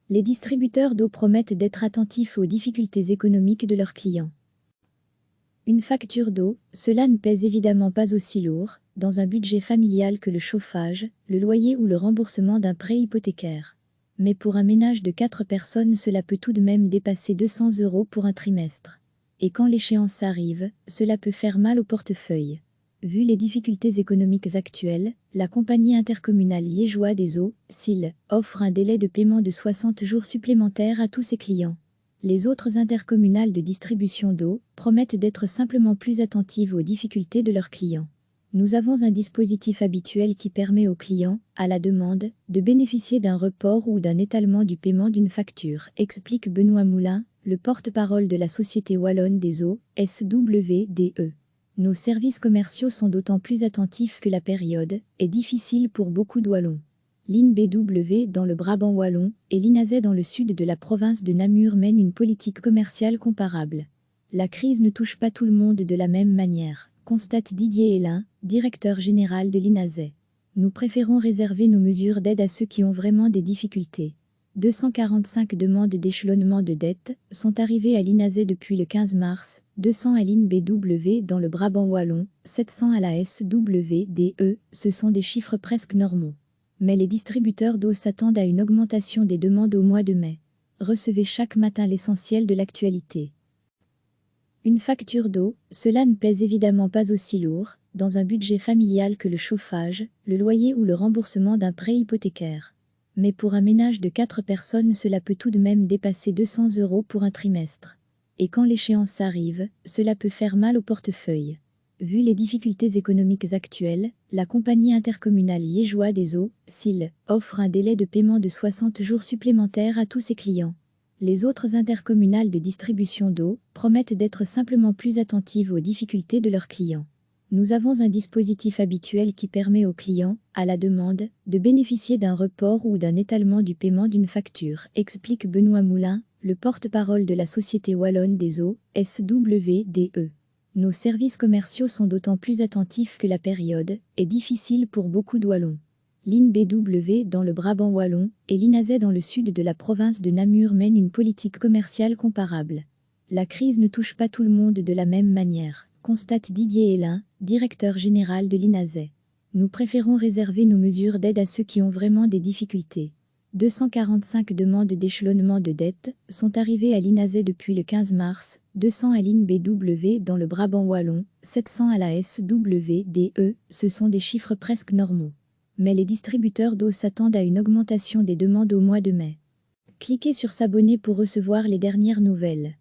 Les distributeurs d'eau promettent d'être attentifs aux difficultés économiques de leurs clients. Une facture d'eau, cela ne pèse évidemment pas aussi lourd, dans un budget familial que le chauffage, le loyer ou le remboursement d'un prêt hypothécaire. Mais pour un ménage de 4 personnes, cela peut tout de même dépasser 200 € pour un trimestre. Et quand l'échéance arrive, cela peut faire mal au portefeuille. Vu les difficultés économiques actuelles, la compagnie intercommunale liégeoise des eaux, SIL, offre un délai de paiement de 60 jours supplémentaires à tous ses clients. Les autres intercommunales de distribution d'eau promettent d'être simplement plus attentives aux difficultés de leurs clients. Nous avons un dispositif habituel qui permet aux clients, à la demande, de bénéficier d'un report ou d'un étalement du paiement d'une facture, explique Benoît Moulin, le porte-parole de la Société Wallonne des Eaux, SWDE. Nos services commerciaux sont d'autant plus attentifs que la période est difficile pour beaucoup de Wallons. L'INBW dans le Brabant wallon et l'INASE dans le sud de la province de Namur mènent une politique commerciale comparable. La crise ne touche pas tout le monde de la même manière, constate Didier Hélin, directeur général de l'INASE. Nous préférons réserver nos mesures d'aide à ceux qui ont vraiment des difficultés. 245 demandes d'échelonnement de dette sont arrivées à l'INASE depuis le 15 mars, 200 à l'INBW dans le Brabant wallon, 700 à la SWDE, ce sont des chiffres presque normaux. Mais les distributeurs d'eau s'attendent à une augmentation des demandes au mois de mai. Recevez chaque matin l'essentiel de l'actualité. Une facture d'eau, cela ne pèse évidemment pas aussi lourd, dans un budget familial que le chauffage, le loyer ou le remboursement d'un prêt hypothécaire. Mais pour un ménage de 4 personnes, cela peut tout de même dépasser 200 € pour un trimestre. Et quand l'échéance arrive, cela peut faire mal au portefeuille. Vu les difficultés économiques actuelles, la compagnie intercommunale liégeoise des eaux, SIL, offre un délai de paiement de 60 jours supplémentaires à tous ses clients. Les autres intercommunales de distribution d'eau promettent d'être simplement plus attentives aux difficultés de leurs clients. Nous avons un dispositif habituel qui permet aux clients, à la demande, de bénéficier d'un report ou d'un étalement du paiement d'une facture, explique Benoît Moulin, le porte-parole de la Société Wallonne des Eaux, SWDE. Nos services commerciaux sont d'autant plus attentifs que la période est difficile pour beaucoup de Wallons. L'INBW dans le Brabant wallon et l'INASE dans le sud de la province de Namur mènent une politique commerciale comparable. La crise ne touche pas tout le monde de la même manière, constate Didier Hélin, directeur général de l'INASE. Nous préférons réserver nos mesures d'aide à ceux qui ont vraiment des difficultés. 245 demandes d'échelonnement de dette sont arrivées à l'INASE depuis le 15 mars, 200 à l'INBW dans le Brabant wallon, 700 à la SWDE, ce sont des chiffres presque normaux. Mais les distributeurs d'eau s'attendent à une augmentation des demandes au mois de mai. Cliquez sur s'abonner pour recevoir les dernières nouvelles.